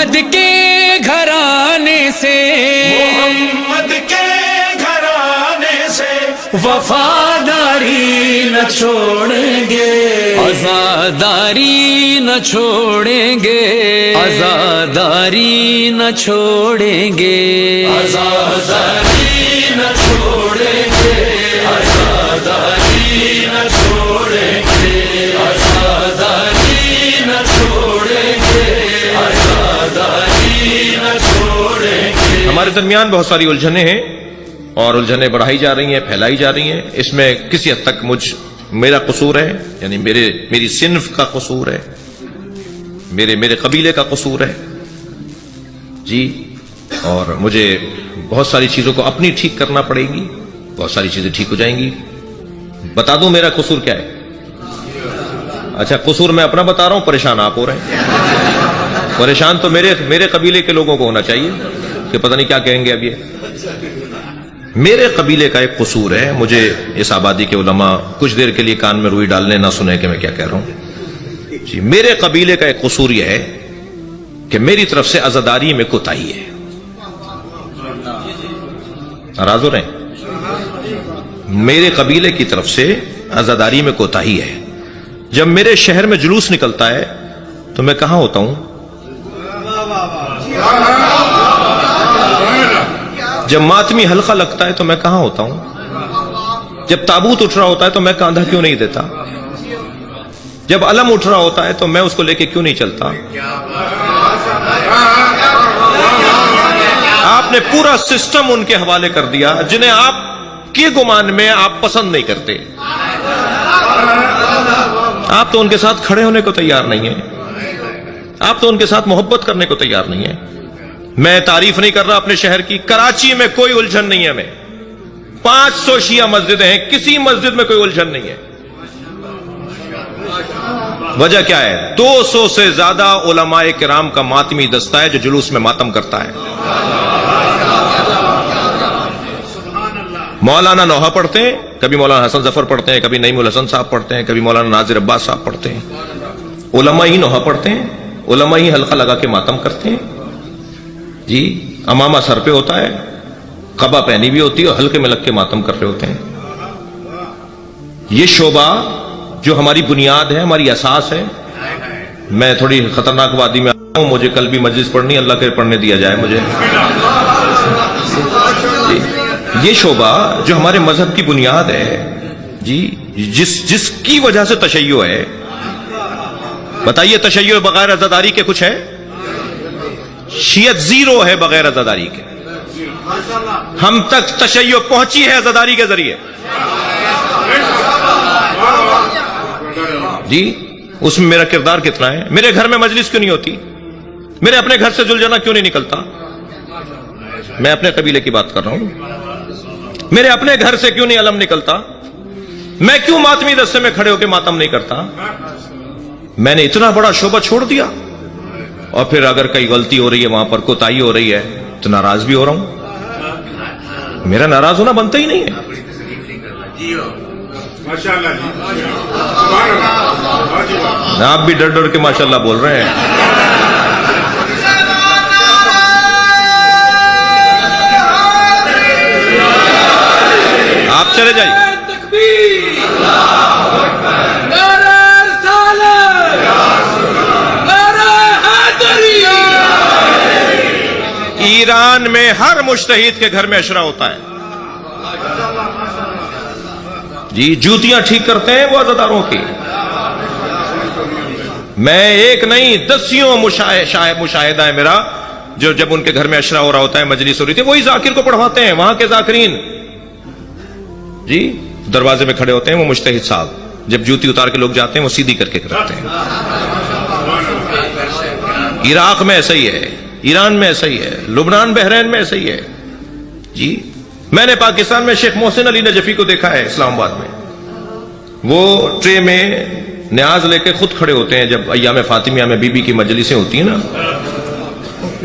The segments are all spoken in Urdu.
محمد کے گھرانے سے، محمد کے گھرانے سے وفاداری نہ چھوڑیں گے، عزاداری نہ چھوڑیں گے، عزاداری نہ چھوڑیں گے، عزاداری نہ چھوڑیں گے، عزاداری نہ چھوڑیں گے، عزاداری نہ چھوڑیں گے، عزاداری نہ چھوڑیں گے۔ ہمارے درمیان بہت ساری الجھنیں ہیں اور الجھنیں بڑھائی جا رہی ہیں، پھیلائی جا رہی ہیں۔ اس میں کسی حد تک میرا قصور ہے، یعنی میری صنف کا قصور ہے، میرے قبیلے کا قصور ہے جی، اور مجھے بہت ساری چیزوں کو اپنی ٹھیک کرنا پڑے گی، بہت ساری چیزیں ٹھیک ہو جائیں گی۔ بتا دوں میرا قصور کیا ہے؟ اچھا، قصور میں اپنا بتا رہا ہوں، پریشان آپ ہو رہے ہیں۔ پریشان تو میرے قبیلے کے لوگوں کو ہونا چاہیے کہ پتہ نہیں کیا کہیں گے اب یہ۔ میرے قبیلے کا ایک قصور ہے، مجھے اس آبادی کے علماء کچھ دیر کے لیے کان میں روئی ڈالنے نہ سنیں کہ میں کیا کہہ رہا ہوں جی۔ میرے قبیلے کا ایک قصور یہ ہے کہ میری طرف سے عزاداری میں کوتاہی ہے۔ ناراض ہو رہے ہیں؟ میرے قبیلے کی طرف سے عزاداری میں کوتاہی ہے۔ جب میرے شہر میں جلوس نکلتا ہے تو میں کہاں ہوتا ہوں؟ جب ماتمی حلقہ لگتا ہے تو میں کہاں ہوتا ہوں؟ جب تابوت اٹھ رہا ہوتا ہے تو میں کاندھا کیوں نہیں دیتا؟ جب علم اٹھ رہا ہوتا ہے تو میں اس کو لے کے کیوں نہیں چلتا؟ آپ نے پورا سسٹم ان کے حوالے کر دیا جنہیں آپ کے گمان میں آپ پسند نہیں کرتے۔ آپ تو ان کے ساتھ کھڑے ہونے کو تیار نہیں ہیں، آپ تو ان کے ساتھ محبت کرنے کو تیار نہیں ہیں۔ میں تعریف نہیں کر رہا اپنے شہر کی، کراچی میں کوئی الجھن نہیں ہے، میں 500 شیعہ مسجدیں ہیں، کسی مسجد میں کوئی الجھن نہیں ہے۔ وجہ کیا ہے؟ 200 سے زیادہ علماء کرام کا ماتمی دستہ ہے جو جلوس میں ماتم کرتا ہے۔ مولانا نوحہ پڑھتے ہیں، کبھی مولانا حسن ظفر پڑھتے ہیں، کبھی نعیم الحسن صاحب پڑھتے ہیں، کبھی مولانا ناظر عباس صاحب پڑھتے ہیں۔ علماء ہی نوحہ پڑھتے ہیں، علماء ہی حلقہ لگا کے ماتم کرتے ہیں جی۔ امامہ سر پہ ہوتا ہے، قبا پہنی بھی ہوتی ہے، اور حلقے میں لگ کے ماتم کر رہے ہوتے ہیں۔ یہ شعبہ جو ہماری بنیاد ہے، ہماری اساس ہے۔ میں تھوڑی خطرناک وادی میں آیا ہوں، مجھے کل بھی مجلس پڑھنی، اللہ کے پڑھنے دیا جائے مجھے جی۔ یہ شعبہ جو ہمارے مذہب کی بنیاد ہے جی، جس کی وجہ سے تشیع ہے، بتائیے تشیع بغیر عزاداری کے کچھ ہے؟ شیعت زیرو ہے بغیر عزاداری کے۔ ہم تک تشیع پہنچی ہے عزاداری کے ذریعے جی۔ اس میں میرا کردار کتنا ہے؟ میرے گھر میں مجلس کیوں نہیں ہوتی؟ میرے اپنے گھر سے زلجنا کیوں نہیں نکلتا؟ میں اپنے قبیلے کی بات کر رہا ہوں۔ میرے اپنے گھر سے کیوں نہیں علم نکلتا؟ میں کیوں ماتمی دستے میں کھڑے ہو کے ماتم نہیں کرتا؟ میں نے اتنا بڑا شعبہ چھوڑ دیا، اور پھر اگر کئی غلطی ہو رہی ہے، وہاں پر کوتاہی ہو رہی ہے تو ناراض بھی ہو رہا ہوں۔ میرا ناراض ہونا بنتا ہی نہیں ہے۔ آپ بھی ڈر ڈر کے ماشاءاللہ بول رہے ہیں۔ آپ چلے جائیے۔ ایران میں ہر مجتہد کے گھر میں عشرہ ہوتا ہے جی۔ جوتیاں ٹھیک کرتے ہیں وہ عزاداروں کی۔ میں ایک نہیں، دسیوں مشاہدہ ہے میرا، جو جب ان کے گھر میں عشرہ ہو رہا ہوتا ہے، مجلس ہو رہی تھی، وہی ذاکر کو پڑھواتے ہیں، وہاں کے ذاکرین جی دروازے میں کھڑے ہوتے ہیں، وہ مجتہد صاحب جب جوتی اتار کے لوگ جاتے ہیں وہ سیدھی کر کے کرتے ہیں۔ عراق میں ایسا ہی ہے، ایران میں ایسا ہی ہے، لبنان بحرین میں ایسا ہی ہے جی۔ میں نے پاکستان میں شیخ محسن علی نجفی کو دیکھا ہے اسلام آباد میں، وہ ٹرے میں نیاز لے کے خود کھڑے ہوتے ہیں جب ایام فاطمیہ میں بی بی کی مجلسیں ہوتی ہیں نا،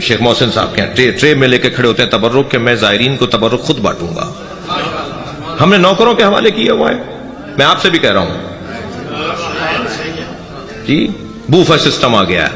شیخ محسن صاحب کے ٹرے میں لے کے کھڑے ہوتے ہیں تبرک کہ میں زائرین کو تبرک خود بانٹوں گا۔ ہم نے نوکروں کے حوالے کیا ہوا ہے۔ میں آپ سے بھی کہہ رہا ہوں جی، بوفر سسٹم آ گیا ہے